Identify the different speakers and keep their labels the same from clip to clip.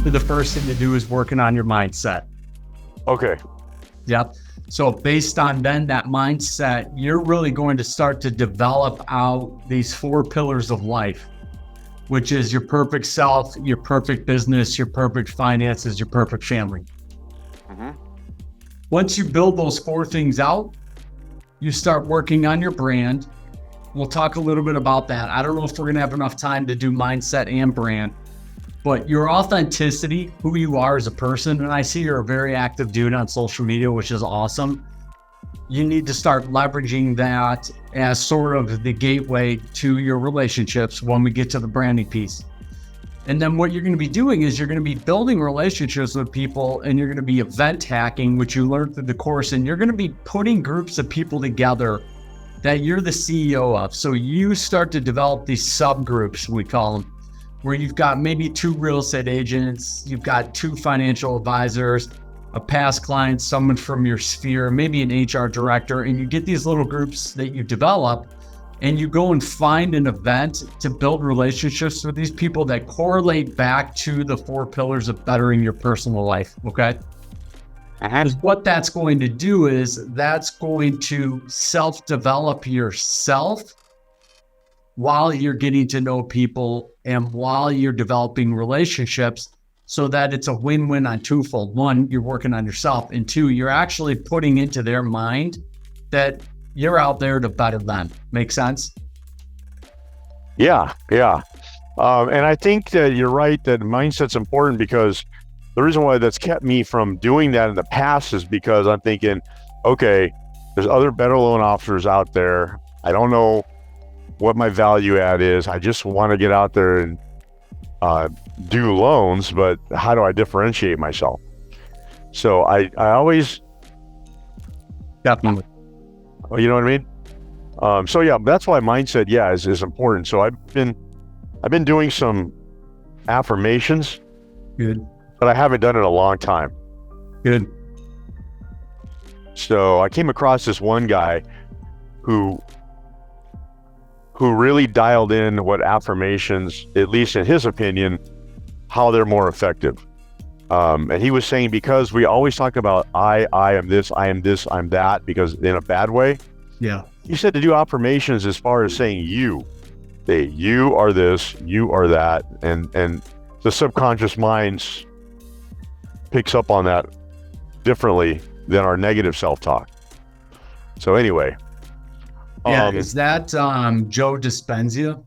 Speaker 1: The first thing to do is working on your mindset.
Speaker 2: Okay.
Speaker 1: Yep. So based on then that mindset, you're really going to start to develop out these 4 pillars of life, which is your perfect self, your perfect business, your perfect finances, your perfect family. Once you build those 4 things out, you start working on your brand. We'll talk a little bit about that. I don't know if we're going to have enough time to do mindset and brand, but your authenticity, who you are as a person, and I see you're a very active dude on social media, which is awesome. You need to start leveraging that as sort of the gateway to your relationships when we get to the branding piece. And then what you're going to be doing is you're going to be building relationships with people, and you're going to be event hacking, which you learned through the course, and you're going to be putting groups of people together that you're the CEO of. So you start to develop these subgroups, we call them, where you've got maybe 2 real estate agents, you've got 2 financial advisors, a past client, someone from your sphere, maybe an HR director, and you get these little groups that you develop, and you go and find an event to build relationships with these people that correlate back to the 4 pillars of bettering your personal life, okay? Because what that's going to do is that's going to self-develop yourself while you're getting to know people and while you're developing relationships, so that it's a win-win on twofold. 1, you're working on yourself, and 2, you're actually putting into their mind that you're out there to better them. Make sense?
Speaker 2: Yeah. And I think that you're right that mindset's important, because the reason why that's kept me from doing that in the past is because I'm thinking, okay, there's other better loan officers out there. I don't know what my value add is. I just want to get out there and do loans, but how do I differentiate myself? So I always,
Speaker 1: Definitely.
Speaker 2: you know what I mean? So yeah, that's why mindset, is important. So I've been doing some affirmations.
Speaker 1: Good.
Speaker 2: But I haven't done it in a long time.
Speaker 1: Good.
Speaker 2: So I came across this one guy who really dialed in what affirmations, at least in his opinion, how they're more effective. And he was saying, because we always talk about I am this, I'm that, because in a bad way.
Speaker 1: Yeah.
Speaker 2: He said to do affirmations as far as saying you are this, you are that, and the subconscious mind's picks up on that differently than our negative self-talk. So anyway.
Speaker 1: Yeah, is that Joe Dispenza?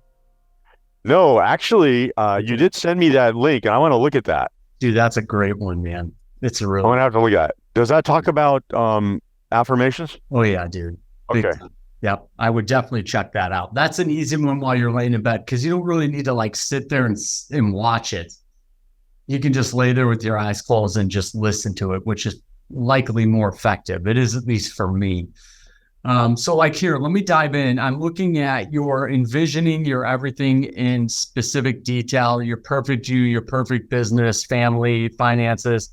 Speaker 2: No, actually, you did send me that link, and I want to look at that.
Speaker 1: Dude, that's a great one, man. It's a real.
Speaker 2: I'm gonna have to look at it. Does that talk about affirmations?
Speaker 1: Oh yeah, dude. Big
Speaker 2: Okay.
Speaker 1: time. Yep, I would definitely check that out. That's an easy one while you're laying in bed, because you don't really need to like sit there and watch it. You can just lay there with your eyes closed and just listen to it, which is likely more effective. It is, at least for me. So like here, let me dive in. I'm looking at your envisioning your everything in specific detail, your perfect you, your perfect business, family, finances,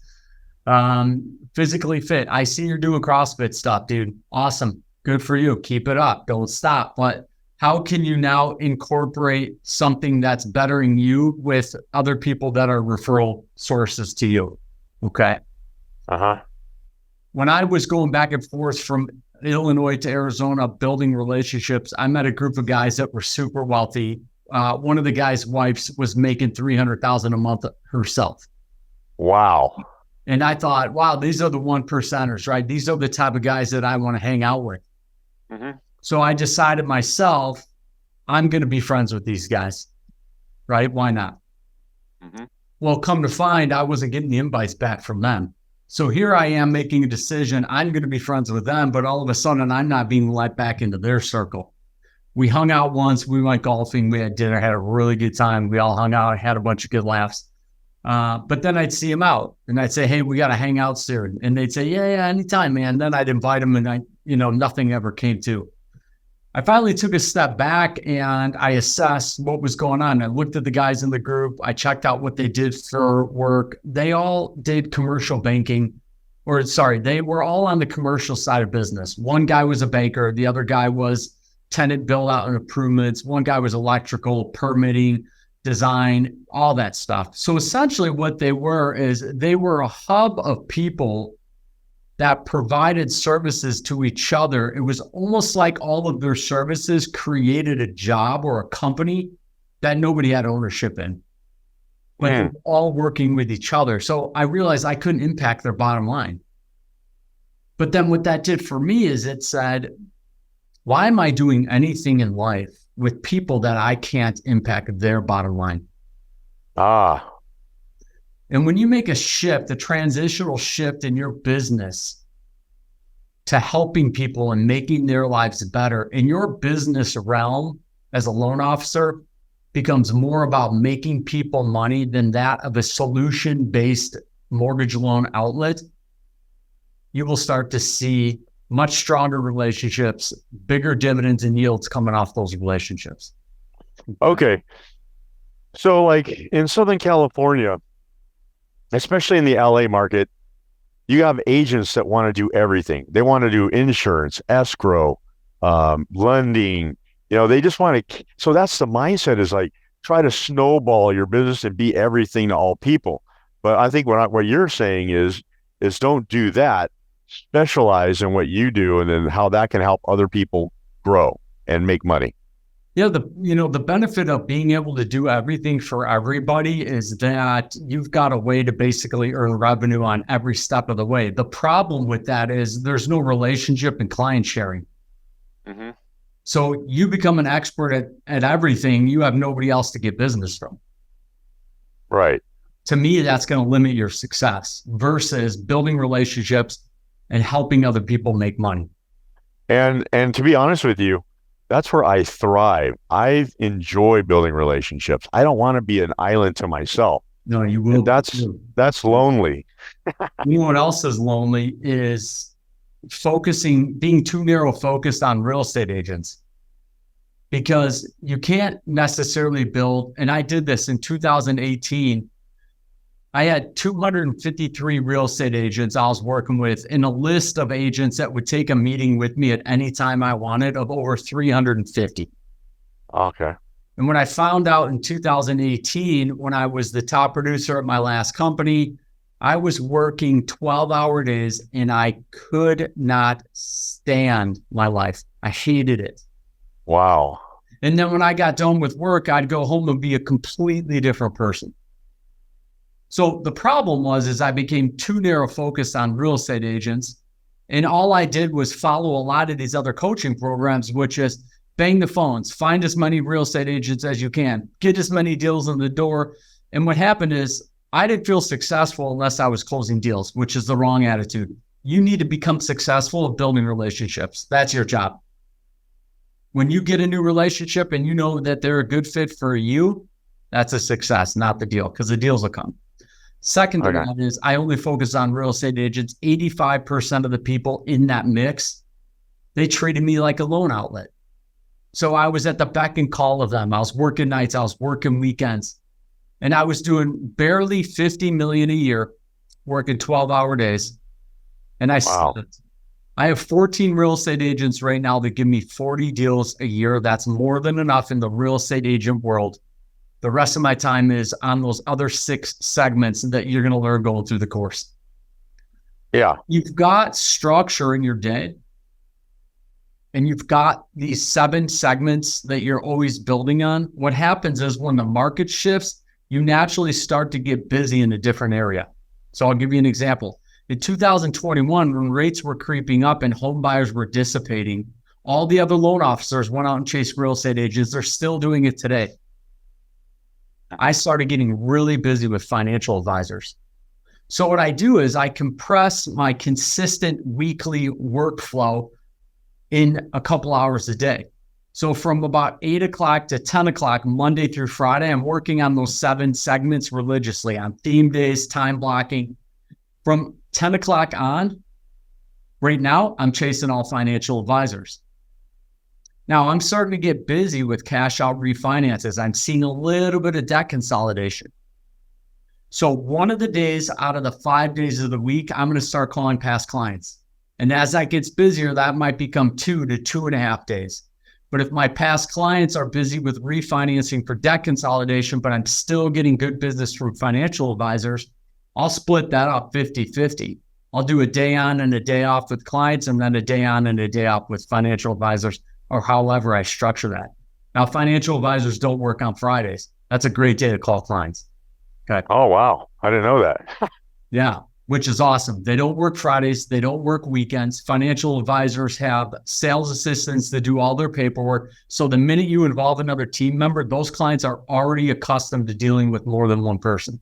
Speaker 1: physically fit. I see you're doing CrossFit stuff, dude. Awesome. Good for you. Keep it up. Don't stop. But how can you now incorporate something that's bettering you with other people that are referral sources to you? Okay. When I was going back and forth from Illinois to Arizona, building relationships, I met a group of guys that were super wealthy. One of the guys' wives was making $300,000 a month herself.
Speaker 2: Wow.
Speaker 1: And I thought, wow, these are the 1%ers, right? These are the type of guys that I want to hang out with. So I decided myself, I'm going to be friends with these guys, right? Why not? Well, come to find, I wasn't getting the invites back from them. So here I am making a decision. I'm going to be friends with them, but all of a sudden I'm not being let back into their circle. We hung out once, we went golfing, we had dinner, had a really good time. We all hung out, had a bunch of good laughs. But then I'd see them out and I'd say, hey, we got to hang out soon. And they'd say, yeah, anytime, man. Then I'd invite them and nothing ever came to. I finally took a step back and I assessed what was going on. I looked at the guys in the group. I checked out what they did for work. They all did commercial banking, they were all on the commercial side of business. One guy was a banker. The other guy was tenant build out and improvements. One guy was electrical, permitting, design, all that stuff. So essentially what they were is they were a hub of people that provided services to each other. It was almost like all of their services created a job or a company that nobody had ownership in, but they were all working with each other. So I realized I couldn't impact their bottom line. But then what that did for me is it said, why am I doing anything in life with people that I can't impact their bottom line? And when you make a shift, a transitional shift in your business to helping people and making their lives better, in your business realm as a loan officer becomes more about making people money than that of a solution-based mortgage loan outlet, you will start to see much stronger relationships, bigger dividends and yields coming off those relationships.
Speaker 2: Okay. So like in Southern California, especially in the LA market, you have agents that want to do everything. They want to do insurance, escrow, lending, they just want to. So that's the mindset, is like, try to snowball your business and be everything to all people. But I think what you're saying is don't do that. Specialize in what you do, and then how that can help other people grow and make money.
Speaker 1: Yeah, the benefit of being able to do everything for everybody is that you've got a way to basically earn revenue on every step of the way. The problem with that is there's no relationship and client sharing. Mm-hmm. So you become an expert at everything. You have nobody else to get business from.
Speaker 2: Right.
Speaker 1: To me, that's going to limit your success versus building relationships and helping other people make money.
Speaker 2: And to be honest with you, that's where I thrive. I enjoy building relationships. I don't want to be an island to myself.
Speaker 1: No, you will.
Speaker 2: That's lonely.
Speaker 1: You know what else is lonely is being too narrow focused on real estate agents, because you can't necessarily build. And I did this in 2018. I had 253 real estate agents I was working with, in a list of agents that would take a meeting with me at any time I wanted, of over 350.
Speaker 2: Okay.
Speaker 1: And when I found out in 2018, when I was the top producer at my last company, I was working 12-hour days and I could not stand my life. I hated it.
Speaker 2: Wow.
Speaker 1: And then when I got done with work, I'd go home and be a completely different person. So the problem was I became too narrow focused on real estate agents. And all I did was follow a lot of these other coaching programs, which is bang the phones, find as many real estate agents as you can, get as many deals in the door. And what happened is I didn't feel successful unless I was closing deals, which is the wrong attitude. You need to become successful at building relationships. That's your job. When you get a new relationship and you know that they're a good fit for you, that's a success, not the deal, because the deals will come. Second to that is I only focus on real estate agents. 85% of the people in that mix, they treated me like a loan outlet. So I was at the beck and call of them. I was working nights, I was working weekends, and I was doing barely $50 million a year, working 12-hour days. And I have 14 real estate agents right now that give me 40 deals a year. That's more than enough in the real estate agent world. The rest of my time is on those other 6 segments that you're going to learn going through the course.
Speaker 2: Yeah.
Speaker 1: You've got structure in your day, and you've got these 7 segments that you're always building on. What happens is when the market shifts, you naturally start to get busy in a different area. So I'll give you an example. In 2021, when rates were creeping up and home buyers were dissipating, all the other loan officers went out and chased real estate agents. They're still doing it today. I started getting really busy with financial advisors. So what I do is I compress my consistent weekly workflow in a couple hours a day. So from about 8 o'clock to 10 o'clock, Monday through Friday, I'm working on those 7 segments religiously on theme days, time blocking. From 10 o'clock on, right now, I'm chasing all financial advisors. Now, I'm starting to get busy with cash out refinances. I'm seeing a little bit of debt consolidation. So one of the days out of the 5 days of the week, I'm going to start calling past clients. And as that gets busier, that might become 2 to 2.5 days. But if my past clients are busy with refinancing for debt consolidation, but I'm still getting good business from financial advisors, I'll split that up 50-50. I'll do a day on and a day off with clients, and then a day on and a day off with financial advisors, or however I structure that. Now, financial advisors don't work on Fridays. That's a great day to call clients. Okay.
Speaker 2: Oh, wow. I didn't know that.
Speaker 1: Yeah, which is awesome. They don't work Fridays. They don't work weekends. Financial advisors have sales assistants that do all their paperwork. So the minute you involve another team member, those clients are already accustomed to dealing with more than one person.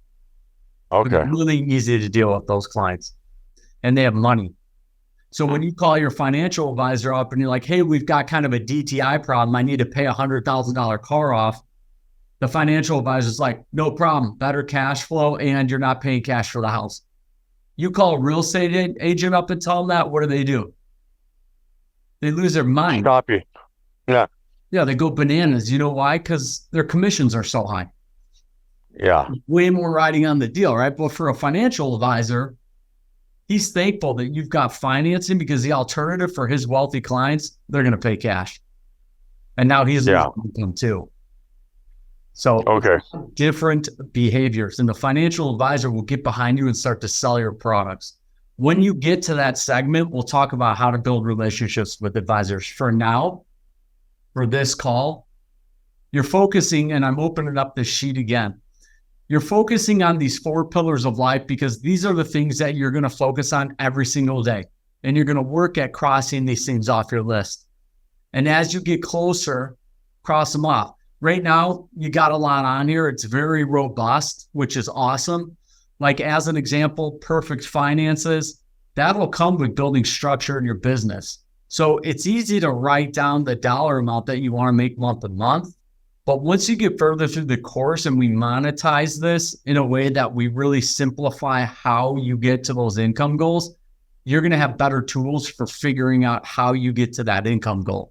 Speaker 2: Okay.
Speaker 1: It's really easy to deal with those clients, and they have money. So when you call your financial advisor up and you're like, hey, we've got kind of a DTI problem. I need to pay $100,000 car off. The financial advisor is like, no problem, better cash flow, and you're not paying cash for the house. You call a real estate agent up and tell them that, what do? They lose their mind.
Speaker 2: Stop you. Yeah.
Speaker 1: Yeah, they go bananas. You know why? Because their commissions are so high.
Speaker 2: Yeah.
Speaker 1: Way more riding on the deal, right? But for a financial advisor, he's thankful that you've got financing, because the alternative for his wealthy clients, they're going to pay cash. And now he's losing income too. So different behaviors, and the financial advisor will get behind you and start to sell your products. When you get to that segment, we'll talk about how to build relationships with advisors. For now, for this call, you're focusing, and I'm opening up this sheet again. You're focusing on these 4 pillars of life, because these are the things that you're going to focus on every single day. And you're going to work at crossing these things off your list. And as you get closer, cross them off. Right now, you got a lot on here. It's very robust, which is awesome. Like as an example, perfect finances, that'll come with building structure in your business. So it's easy to write down the dollar amount that you want to make month to month. But once you get further through the course and we monetize this in a way that we really simplify how you get to those income goals, you're going to have better tools for figuring out how you get to that income goal.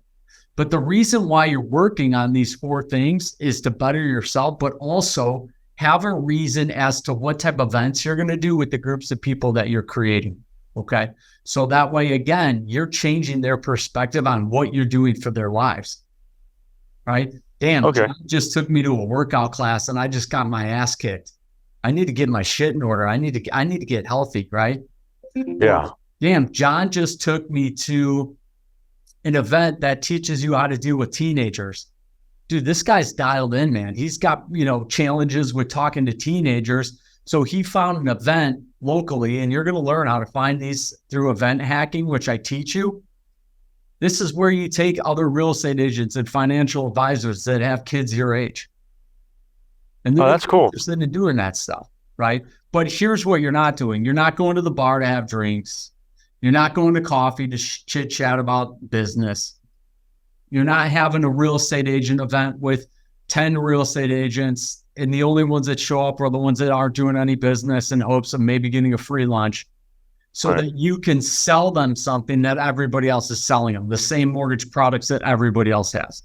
Speaker 1: But the reason why you're working on these 4 things is to better yourself, but also have a reason as to what type of events you're going to do with the groups of people that you're creating. Okay. So that way, again, you're changing their perspective on what you're doing for their lives. Right? Damn, John just took me to a workout class and I just got my ass kicked. I need to get my shit in order. I need to get healthy, right?
Speaker 2: Yeah.
Speaker 1: Damn, John just took me to an event that teaches you how to deal with teenagers. Dude, this guy's dialed in, man. He's got, challenges with talking to teenagers. So he found an event locally, and you're going to learn how to find these through event hacking, which I teach you. This is where you take other real estate agents and financial advisors that have kids your age. And
Speaker 2: that's cool.
Speaker 1: Interested in doing that stuff, right? But here's what you're not doing. You're not going to the bar to have drinks. You're not going to coffee to chit chat about business. You're not having a real estate agent event with 10 real estate agents, and the only ones that show up are the ones that aren't doing any business in hopes of maybe getting a free lunch, so that you can sell them something that everybody else is selling them, the same mortgage products that everybody else has.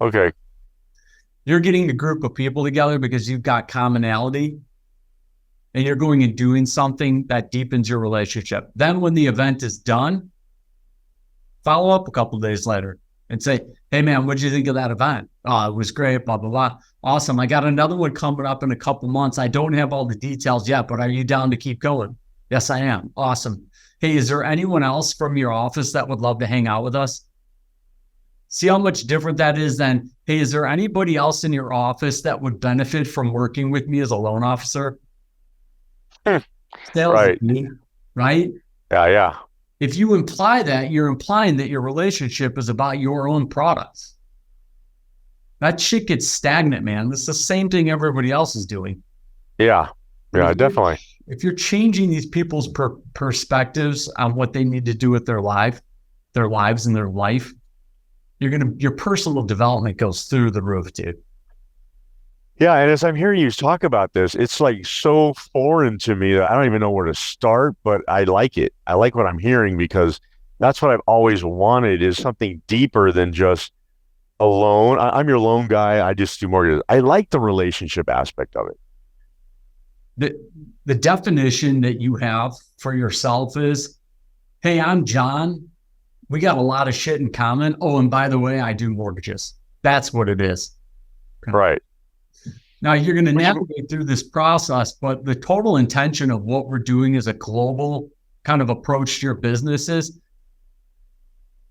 Speaker 2: Okay.
Speaker 1: You're getting a group of people together because you've got commonality, and you're going and doing something that deepens your relationship. Then when the event is done, follow up a couple of days later and say, hey man, what'd you think of that event? Oh, it was great, blah, blah, blah. Awesome. I got another one coming up in a couple months. I don't have all the details yet, but are you down to keep going? Yes, I am. Awesome. Hey, is there anyone else from your office that would love to hang out with us? See how much different that is than, hey, is there anybody else in your office that would benefit from working with me as a loan officer? Sales, right?
Speaker 2: Yeah.
Speaker 1: If you imply that, you're implying that your relationship is about your own products. That shit gets stagnant, man. It's the same thing everybody else is doing.
Speaker 2: Yeah, definitely.
Speaker 1: If you're changing these people's perspectives on what they need to do with their lives and their life, your personal development goes through the roof, dude.
Speaker 2: Yeah, and as I'm hearing you talk about this, it's like so foreign to me that I don't even know where to start, but I like it. I like what I'm hearing, because that's what I've always wanted, is something deeper than just a loan. I'm your loan guy. I just do mortgages. I like the relationship aspect of
Speaker 1: it. The definition that you have for yourself is, hey, I'm John. We got a lot of shit in common. Oh, and by the way, I do mortgages. That's what it is.
Speaker 2: Right.
Speaker 1: Now you're going to navigate through this process, but the total intention of what we're doing as a global kind of approach to your business is,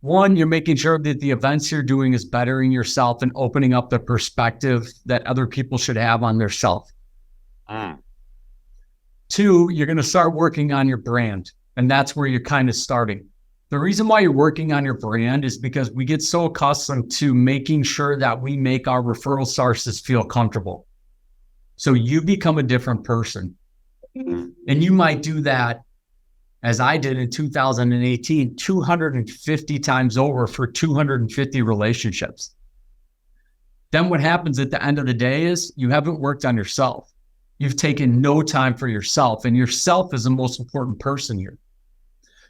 Speaker 1: one, you're making sure that the events you're doing is bettering yourself and opening up the perspective that other people should have on their self. Two, you're going to start working on your brand. And that's where you're kind of starting. The reason why you're working on your brand is because we get so accustomed to making sure that we make our referral sources feel comfortable. So you become a different person. And you might do that, as I did in 2018, 250 times over for 250 relationships. Then what happens at the end of the day is you haven't worked on yourself. You've taken no time for yourself, and yourself is the most important person here.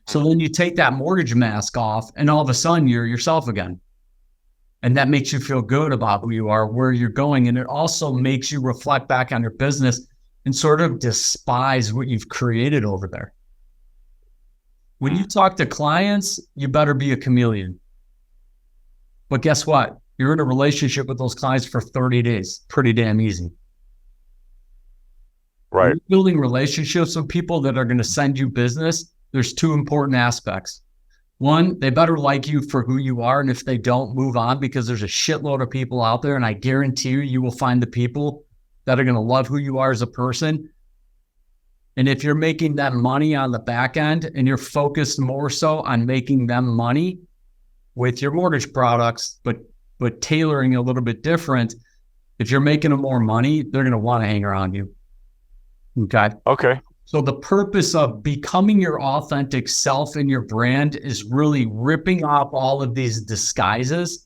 Speaker 1: So then you take that mortgage mask off, and all of a sudden you're yourself again. And that makes you feel good about who you are, where you're going. And it also makes you reflect back on your business and sort of despise what you've created over there. When you talk to clients, you better be a chameleon. But guess what? You're in a relationship with those clients for 30 days. Pretty damn easy.
Speaker 2: Right.
Speaker 1: When you're building relationships with people that are going to send you business, there's two important aspects. One, they better like you for who you are. And if they don't, move on, because there's a shitload of people out there. And I guarantee you will find the people that are going to love who you are as a person. And if you're making them money on the back end and you're focused more so on making them money with your mortgage products, but tailoring a little bit different, if you're making them more money, they're going to want to hang around you. Okay. So the purpose of becoming your authentic self and your brand is really ripping off all of these disguises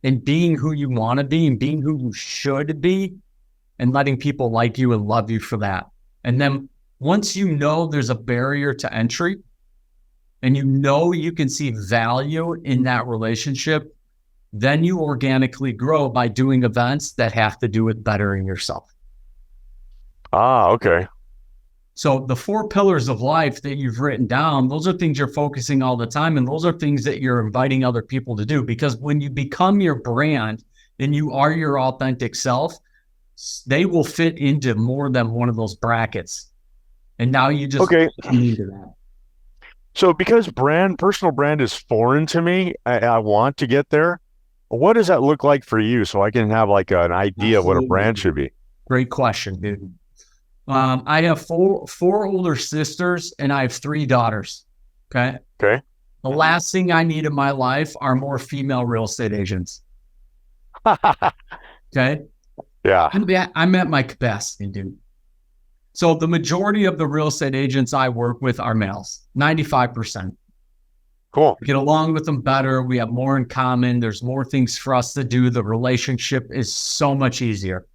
Speaker 1: and being who you want to be and being who you should be and letting people like you and love you for that. And then once you know there's a barrier to entry and you know you can see value in that relationship, then you organically grow by doing events that have to do with bettering yourself.
Speaker 2: Okay.
Speaker 1: So the 4 pillars of life that you've written down, those are things you're focusing all the time. And those are things that you're inviting other people to do, because when you become your brand and you are your authentic self, they will fit into more than one of those brackets. And now you just come into that.
Speaker 2: So because personal brand is foreign to me, I want to get there. What does that look like for you? So I can have like an idea of what a brand should be.
Speaker 1: Great question, dude. I have four older sisters and I have 3 daughters. Okay. The last thing I need in my life are more female real estate agents. Okay.
Speaker 2: Yeah.
Speaker 1: I'm at my capacity, dude. So the majority of the real estate agents I work with are males, 95%.
Speaker 2: Cool.
Speaker 1: Get along with them better. We have more in common. There's more things for us to do. The relationship is so much easier.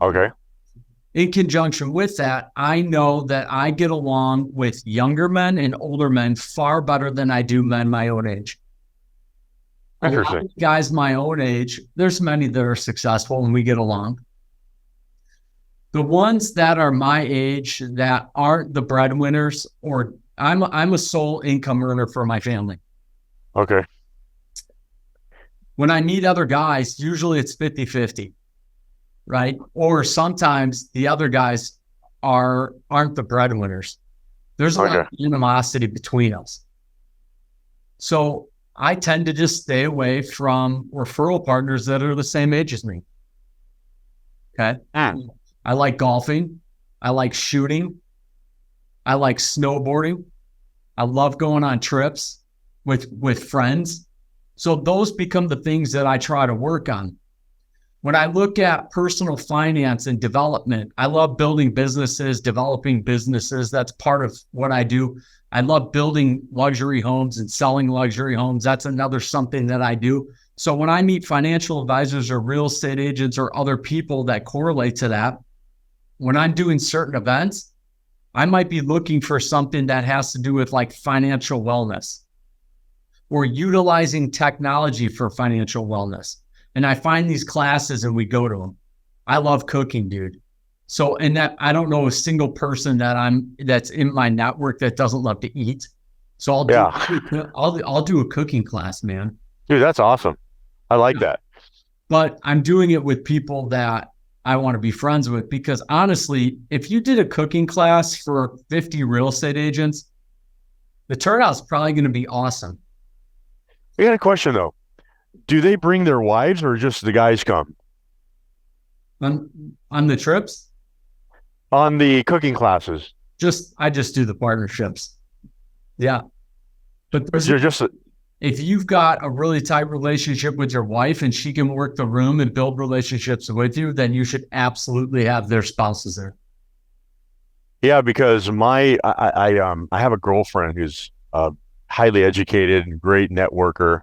Speaker 2: Okay.
Speaker 1: In conjunction with that, I know that I get along with younger men and older men far better than I do men my own age.
Speaker 2: Interesting.
Speaker 1: A lot of guys my own age, there's many that are successful and we get along. The ones that are my age that aren't the breadwinners, or I'm a sole income earner for my family.
Speaker 2: Okay.
Speaker 1: When I meet other guys, usually it's 50-50. Right? Or sometimes the other guys aren't the breadwinners. There's a lot of animosity between us. So I tend to just stay away from referral partners that are the same age as me. Okay. I like golfing. I like shooting. I like snowboarding. I love going on trips with friends. So those become the things that I try to work on. When I look at personal finance and development, I love building businesses, developing businesses. That's part of what I do. I love building luxury homes and selling luxury homes. That's another something that I do. So when I meet financial advisors or real estate agents or other people that correlate to that, when I'm doing certain events, I might be looking for something that has to do with like financial wellness or utilizing technology for financial wellness. And I find these classes and we go to them. I love cooking, dude. So, and that I don't know a single person that's in my network that doesn't love to eat. So I'll do a cooking class, man.
Speaker 2: Dude, that's awesome. I like that.
Speaker 1: But I'm doing it with people that I want to be friends with, because honestly, if you did a cooking class for 50 real estate agents, the turnout's probably going to be awesome.
Speaker 2: I got a question though. Do they bring their wives or just the guys come?
Speaker 1: On the trips,
Speaker 2: On the cooking classes?
Speaker 1: I just do the partnerships. Yeah. But if you've got a really tight relationship with your wife and she can work the room and build relationships with you, then you should absolutely have their spouses there.
Speaker 2: Yeah, because I have a girlfriend who's highly educated and great networker,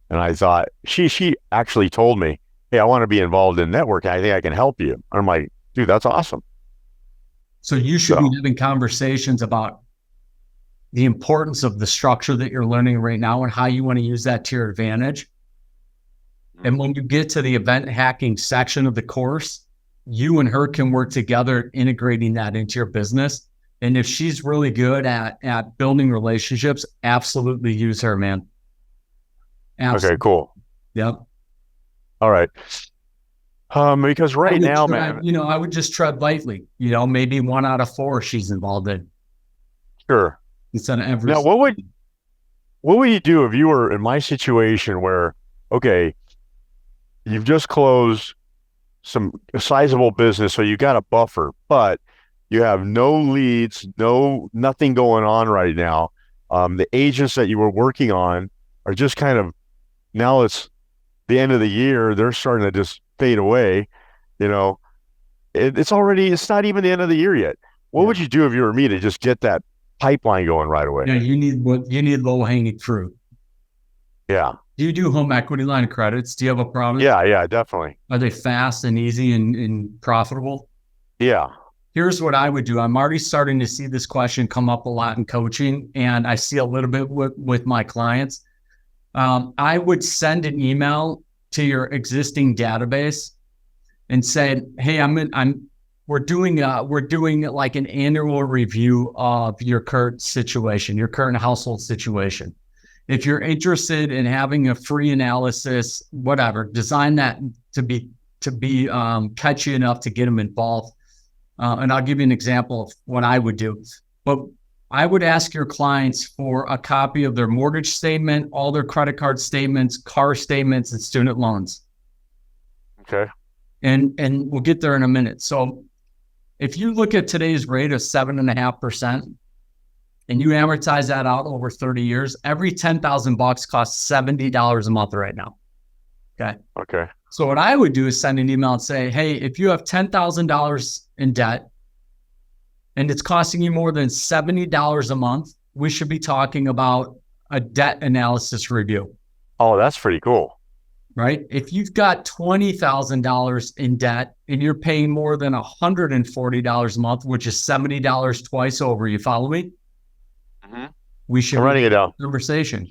Speaker 2: and I thought she actually told me, "Hey, I want to be involved in networking. I think I can help you." I'm like, "Dude, that's awesome."
Speaker 1: So you should be having conversations about the importance of the structure that you're learning right now and how you want to use that to your advantage. And when you get to the event hacking section of the course, you and her can work together integrating that into your business. And if she's really good at building relationships, absolutely use her, man. Absolutely.
Speaker 2: Okay, cool.
Speaker 1: Yep.
Speaker 2: All right. Because right now, man,
Speaker 1: I would just tread lightly, maybe 1 out of 4 she's involved in.
Speaker 2: Sure.
Speaker 1: Instead of every.
Speaker 2: Now, what would you do if you were in my situation where, okay, you've just closed a sizable business, so you got a buffer, but you have no leads, nothing going on right now. The agents that you were working on are just kind of, now it's the end of the year, they're starting to just fade away. It's not even the end of the year yet. What would you do if you were me to just get that pipeline going right away?
Speaker 1: Yeah, you need low hanging fruit.
Speaker 2: Yeah.
Speaker 1: Do you do home equity line of credits? Do you have a problem?
Speaker 2: Yeah, definitely.
Speaker 1: Are they fast and easy and profitable?
Speaker 2: Yeah.
Speaker 1: Here's what I would do. I'm already starting to see this question come up a lot in coaching, and I see a little bit with my clients. I would send an email to your existing database and say, "Hey, we're doing like an annual review of your current situation, your current household situation. If you're interested in having a free analysis, whatever, design that to be catchy enough to get them involved." And I'll give you an example of what I would do. But I would ask your clients for a copy of their mortgage statement, all their credit card statements, car statements, and student loans.
Speaker 2: Okay.
Speaker 1: And we'll get there in a minute. So if you look at today's rate of 7.5%, and you amortize that out over 30 years, every $10,000 costs $70 a month right now. Okay. So what I would do is send an email and say, "Hey, if you have $10,000 in debt and it's costing you more than $70 a month, we should be talking about a debt analysis review."
Speaker 2: Oh, that's pretty cool.
Speaker 1: Right? If you've got $20,000 in debt and you're paying more than $140 a month, which is $70 twice over, you follow me?
Speaker 2: Mm-hmm.
Speaker 1: We should
Speaker 2: I'm writing it down.
Speaker 1: Conversation.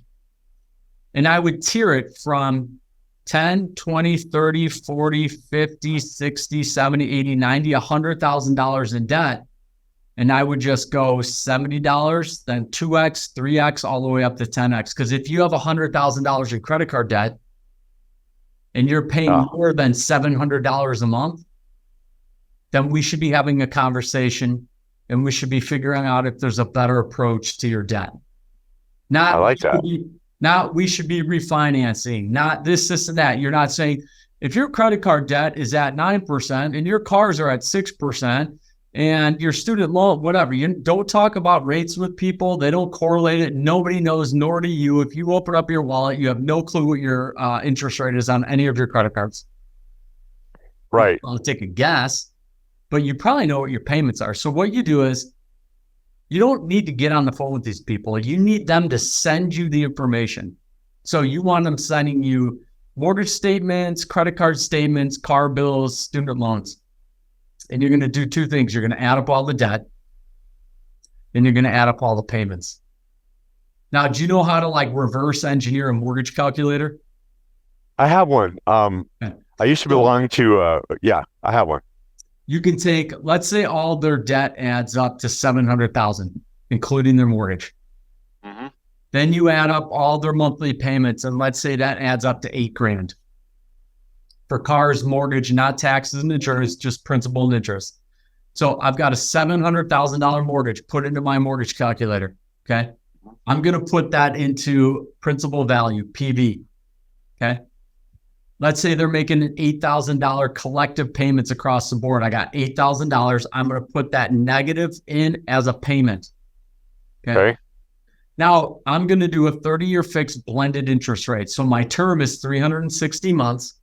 Speaker 1: And I would tier it from 10, 20, 30, 40, 50, 60, 70, 80, 90, $100,000 in debt. And I would just go $70, then 2x, 3x, all the way up to 10x. Because if you have $100,000 in credit card debt and you're paying more than $700 a month, then we should be having a conversation and we should be figuring out if there's a better approach to your debt. I like that. Not we should be refinancing, not this, and that. You're not saying if your credit card debt is at 9% and your cars are at 6% and your student loan, whatever, you don't talk about rates with people. They don't correlate it. Nobody knows, nor do you. If you open up your wallet, you have no clue what your interest rate is on any of your credit cards.
Speaker 2: Right.
Speaker 1: I'll take a guess, but you probably know what your payments are. So what you do is, you don't need to get on the phone with these people. You need them to send you the information. So you want them sending you mortgage statements, credit card statements, car bills, student loans. And you're going to do two things. You're going to add up all the debt and you're going to add up all the payments. Now, do you know how to reverse engineer a mortgage calculator?
Speaker 2: I have one. I used to belong to, I have one.
Speaker 1: You can take, let's say all their debt adds up to $700,000, including their mortgage.
Speaker 2: Mm-hmm.
Speaker 1: Then you add up all their monthly payments, and let's say that adds up to $8,000 for cars, mortgage, not taxes and insurance, just principal and interest. So I've got a $700,000 mortgage put into my mortgage calculator. Okay. I'm going to put that into principal value, PV. Okay. Let's say they're making an $8,000 collective payments across the board. I got $8,000. I'm going to put that negative in as a payment. Okay. Now I'm going to do a 30-year fixed blended interest rate. So my term is 360 months.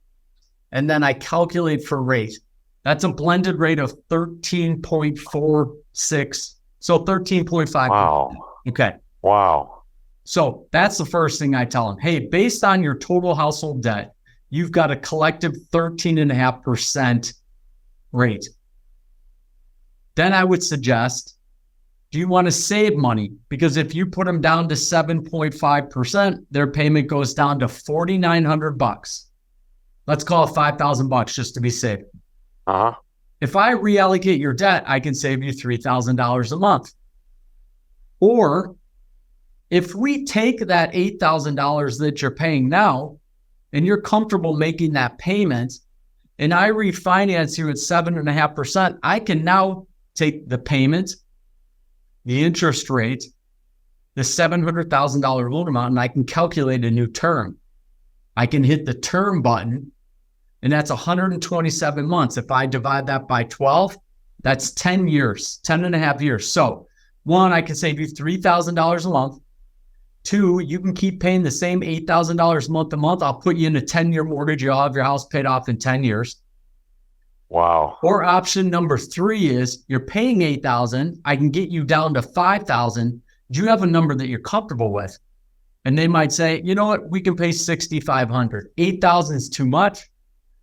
Speaker 1: And then I calculate for rate. That's a blended rate of 13.46. So 13.5.
Speaker 2: Wow.
Speaker 1: Okay.
Speaker 2: Wow.
Speaker 1: So that's the first thing I tell them. Hey, based on your total household debt, you've got a collective 13.5% rate. Then I would suggest, do you want to save money? Because if you put them down to 7.5%, their payment goes down to $4,900. Let's call it $5,000 just to be safe. If I reallocate your debt, I can save you $3,000 a month. Or if we take that $8,000 that you're paying now, and you're comfortable making that payment, and I refinance you at 7.5%, I can now take the payment, the interest rate, the $700,000 loan amount, and I can calculate a new term. I can hit the term button, and that's 127 months. If I divide that by 12, that's 10 years, 10 and a half years. So one, I can save you $3,000 a month. Two, you can keep paying the same $8,000 month to month. I'll put you in a 10-year mortgage. You'll have your house paid off in 10 years.
Speaker 2: Wow.
Speaker 1: Or option number three is you're paying $8,000. I can get you down to $5,000. Do you have a number that you're comfortable with? And they might say, you know what? We can pay $6,500. $8,000 is too much.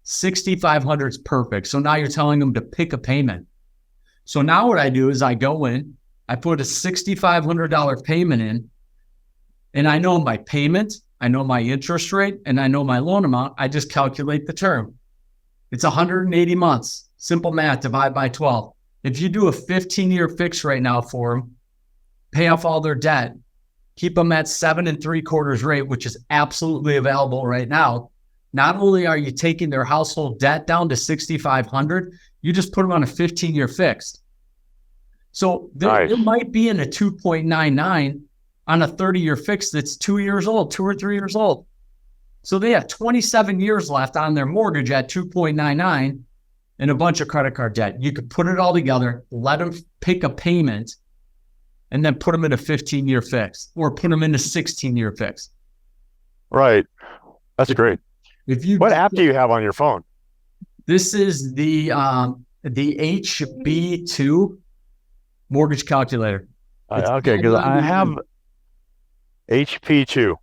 Speaker 1: $6,500 is perfect. So now you're telling them to pick a payment. So now what I do is I go in, I put a $6,500 payment in, and I know my payment, I know my interest rate, and I know my loan amount. I just calculate the term. It's 180 months. Simple math, divide by 12. If you do a 15-year fix right now for them, pay off all their debt, keep them at 7.75% rate, which is absolutely available right now. Not only are you taking their household debt down to $6,500, you just put them on a 15-year fixed. So it might be in a 2.99 on a 30-year fix that's 2 years old, 2 or 3 years old. So they have 27 years left on their mortgage at 2.99 and a bunch of credit card debt. You could put it all together, let them pick a payment, and then put them in a 15-year fix or put them in a 16-year fix.
Speaker 2: Right. That's great. What app do you have on your phone?
Speaker 1: This is the HB2 mortgage calculator.
Speaker 2: Okay, because I have HP2.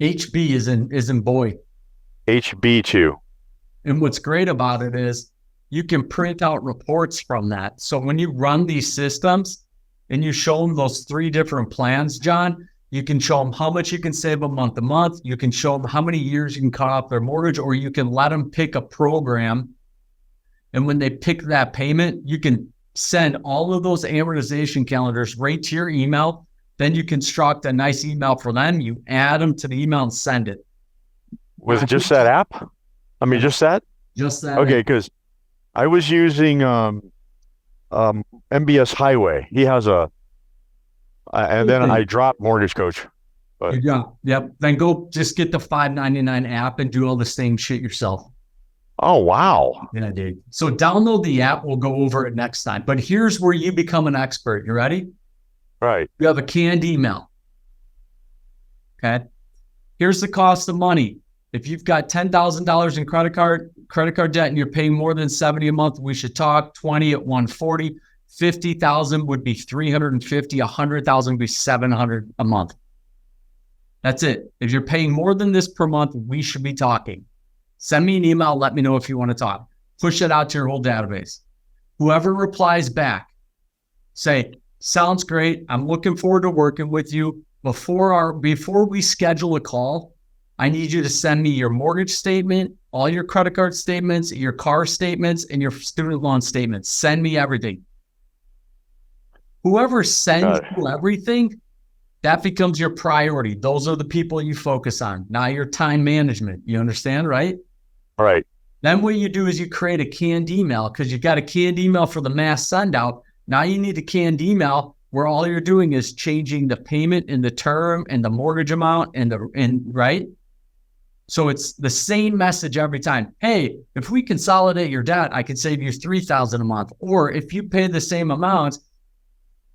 Speaker 1: HB is in boy.
Speaker 2: HB2.
Speaker 1: And what's great about it is you can print out reports from that. So when you run these systems and you show them those 3 different plans, John, you can show them how much you can save a month to month. You can show them how many years you can cut off their mortgage, or you can let them pick a program. And when they pick that payment, you can send all of those amortization calendars right to your email. Then you construct a nice email for them. You add them to the email and send it.
Speaker 2: With just that app? I mean, just that?
Speaker 1: Just that.
Speaker 2: Okay, because I was using MBS Highway. He has and then I dropped Mortgage Coach. But
Speaker 1: yeah, yep. Then go just get the $5.99 app and do all the same shit yourself.
Speaker 2: Oh, wow.
Speaker 1: Yeah, dude. So download the app. We'll go over it next time. But here's where you become an expert. You ready?
Speaker 2: Right.
Speaker 1: You have a canned email. Okay. Here's the cost of money. If you've got $10,000 in credit card debt and you're paying more than $70 a month, we should talk. 20 at 140. 50,000 would be 350. 100,000 would be 700 a month. That's it. If you're paying more than this per month, we should be talking. Send me an email. Let me know if you want to talk. Push it out to your whole database. Whoever replies back, say, sounds great. I'm looking forward to working with you. Before we schedule a call, I need you to send me your mortgage statement, all your credit card statements, your car statements, and your student loan statements. Send me everything. Whoever sends you everything, That becomes your priority. Those are the people you focus on. Now your time management. You understand, right?
Speaker 2: All right.
Speaker 1: Then what you do is you create a canned email because you've got a canned email for the mass send out. Now you need a canned email where all you're doing is changing the payment and the term and the mortgage amount and right. So it's the same message every time. Hey, if we consolidate your debt, I can save you $3,000 a month. Or if you pay the same amount,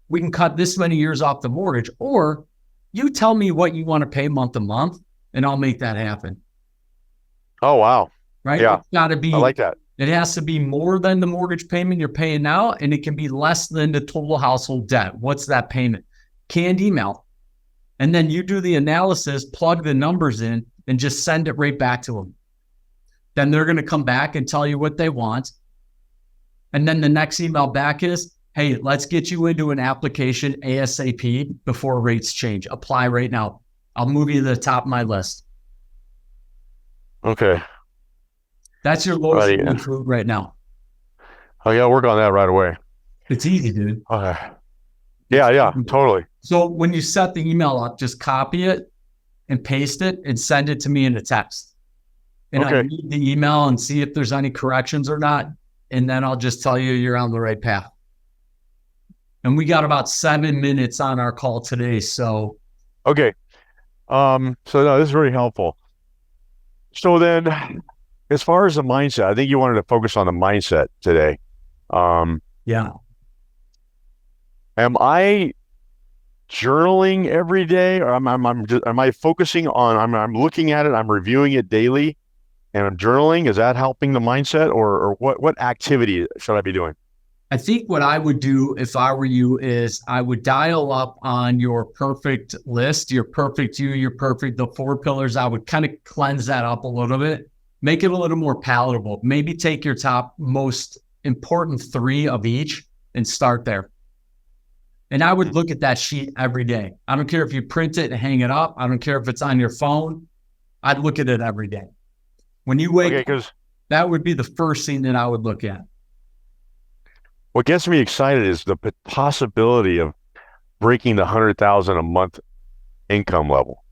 Speaker 1: we can cut this many years off the mortgage. Or you tell me what you want to pay month to month, and I'll make that happen.
Speaker 2: Oh, wow.
Speaker 1: Right?
Speaker 2: Yeah.
Speaker 1: It's got to be.
Speaker 2: I like that.
Speaker 1: It has to be more than the mortgage payment you're paying now, and it can be less than the total household debt. What's that payment? Canned email. And then you do the analysis, plug the numbers in, and just send it right back to them. Then they're going to come back and tell you what they want. And then the next email back is, hey, let's get you into an application ASAP before rates change. Apply right now. I'll move you to the top of my list.
Speaker 2: Okay.
Speaker 1: That's your lowest hanging fruit right now.
Speaker 2: Oh, yeah, work on that right away.
Speaker 1: It's easy, dude.
Speaker 2: Okay. Yeah, totally.
Speaker 1: So when you set the email up, just copy it and paste it and send it to me in a text. And I read the email and see if there's any corrections or not. And then I'll just tell you you're on the right path. And we got about 7 minutes on our call today. So.
Speaker 2: Okay. So no, this is very helpful. So then, as far as the mindset, I think you wanted to focus on the mindset today.
Speaker 1: Yeah.
Speaker 2: Am I journaling every day, or am I focusing on? I'm looking at it, I'm reviewing it daily, and I'm journaling. Is that helping the mindset, or what activity should I be doing?
Speaker 1: I think what I would do if I were you is I would dial up on your perfect list, your perfect you, your perfect, the 4 pillars. I would kind of cleanse that up a little bit, make it a little more palatable. Maybe take your top most important 3 of each and start there. And I would look at that sheet every day. I don't care if you print it and hang it up. I don't care if it's on your phone. I'd look at it every day. When you wake up, that would be the first thing that I would look at.
Speaker 2: What gets me excited is the possibility of breaking the 100,000 a month income level.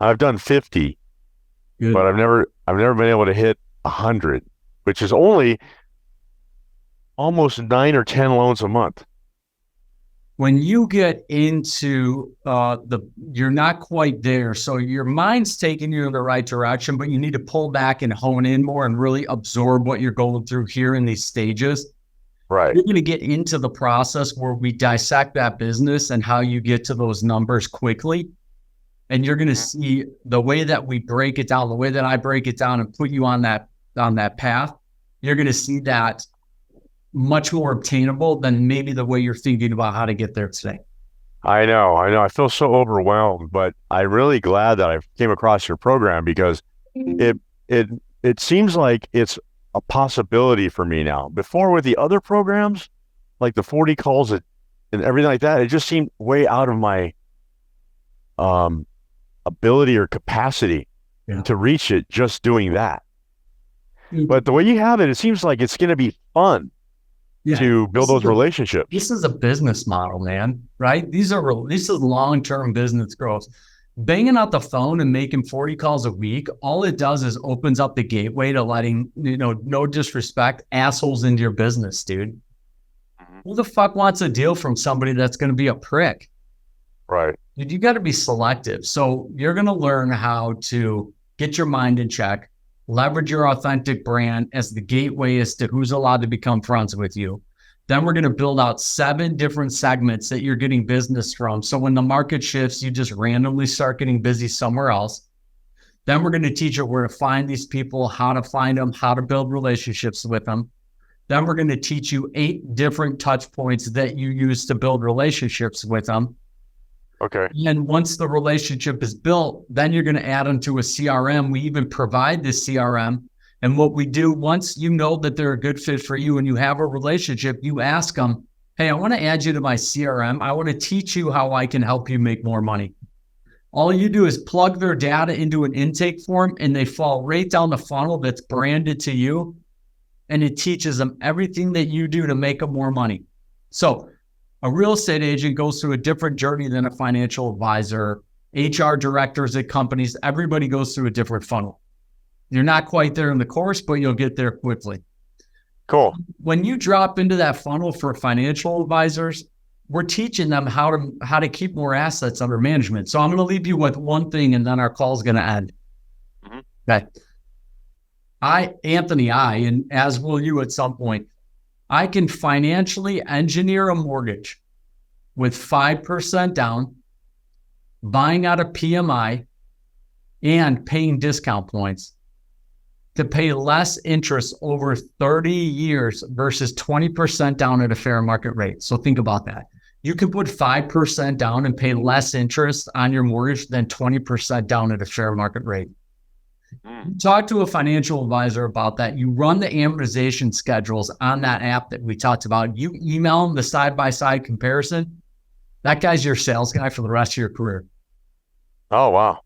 Speaker 2: I've done 50, but I've never been able to hit 100, which is only almost 9 or 10 loans a month.
Speaker 1: When you get into you're not quite there. So your mind's taking you in the right direction, but you need to pull back and hone in more and really absorb what you're going through here in these stages.
Speaker 2: Right.
Speaker 1: You're going to get into the process where we dissect that business and how you get to those numbers quickly. And you're going to see the way that we break it down, the way that I break it down and put you on that path. You're going to see that much more obtainable than maybe the way you're thinking about how to get there today.
Speaker 2: I know. I feel so overwhelmed, but I'm really glad that I came across your program because it seems like it's a possibility for me now. Before with the other programs, like the 40 calls and everything like that, it just seemed way out of my ability or capacity to reach it just doing that. But the way you have it, it seems like it's going to be fun to build those relationships.
Speaker 1: This is a business model, man, right? This is long-term business growth. Banging out the phone and making 40 calls a week, all it does is opens up the gateway to letting, no disrespect, assholes into your business, dude. Who the fuck wants a deal from somebody that's going to be a prick?
Speaker 2: Right.
Speaker 1: Dude, you got to be selective. So you're going to learn how to get your mind in check, leverage your authentic brand as the gateway as to who's allowed to become friends with you. Then we're going to build out 7 different segments that you're getting business from. So when the market shifts, you just randomly start getting busy somewhere else. Then we're going to teach you where to find these people, how to find them, how to build relationships with them. Then we're going to teach you 8 different touch points that you use to build relationships with them.
Speaker 2: Okay.
Speaker 1: And once the relationship is built, then you're going to add them to a CRM. We even provide this CRM. And what we do, once you know that they're a good fit for you and you have a relationship, you ask them, hey, I want to add you to my CRM. I want to teach you how I can help you make more money. All you do is plug their data into an intake form and they fall right down the funnel that's branded to you. And it teaches them everything that you do to make them more money. So A real estate agent goes through a different journey than a financial advisor. HR directors at companies, everybody goes through a different funnel. You're not quite there in the course, but you'll get there quickly.
Speaker 2: Cool.
Speaker 1: When you drop into that funnel for financial advisors, we're teaching them how to keep more assets under management. So I'm going to leave you with one thing, and then our call is going to end. Mm-hmm. Okay. Anthony, and as will you at some point, I can financially engineer a mortgage with 5% down, buying out a PMI, and paying discount points to pay less interest over 30 years versus 20% down at a fair market rate. So think about that. You can put 5% down and pay less interest on your mortgage than 20% down at a fair market rate. Talk to a financial advisor about that. You run the amortization schedules on that app that we talked about. You email them the side-by-side comparison. That guy's your sales guy for the rest of your career.
Speaker 2: Oh, wow.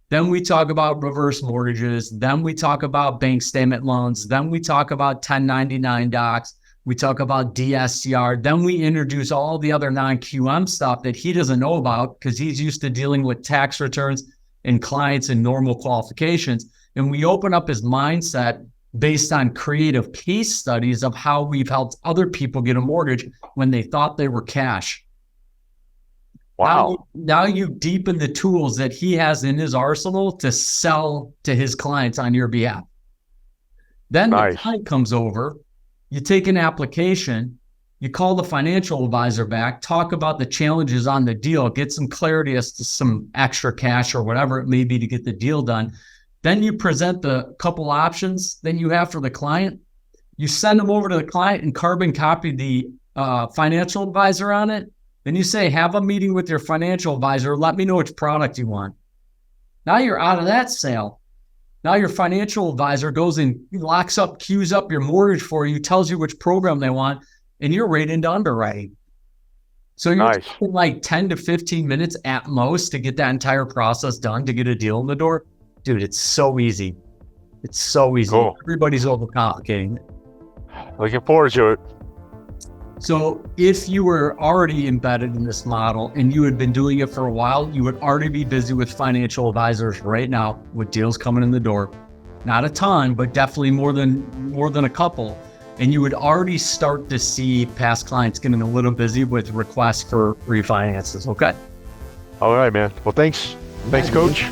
Speaker 1: Then we talk about reverse mortgages. Then we talk about bank statement loans. Then we talk about 1099 docs. We talk about DSCR. Then we introduce all the other non-QM stuff that he doesn't know about because he's used to dealing with tax returns and clients and normal qualifications. And we open up his mindset based on creative case studies of how we've helped other people get a mortgage when they thought they were cash.
Speaker 2: Wow.
Speaker 1: Now you deepen the tools that he has in his arsenal to sell to his clients on your behalf. Then the client comes over, you take an application, you call the financial advisor back, talk about the challenges on the deal, get some clarity as to some extra cash or whatever it may be to get the deal done. Then you present the couple options that you have for the client. You send them over to the client and carbon copy the financial advisor on it. Then you say, have a meeting with your financial advisor. Let me know which product you want. Now you're out of that sale. Now your financial advisor goes and locks up, queues up your mortgage for you, tells you which program they want, and you're right into underwriting. So you're taking like 10 to 15 minutes at most to get that entire process done to get a deal in the door. Dude, it's so easy. It's so easy. Cool. Everybody's overcomplicating it.
Speaker 2: Looking forward to it.
Speaker 1: So if you were already embedded in this model and you had been doing it for a while, you would already be busy with financial advisors right now with deals coming in the door. Not a ton, but definitely more than a couple. And you would already start to see past clients getting a little busy with requests for refinances. Okay.
Speaker 2: All right, man. Well, thanks. Thanks, Coach.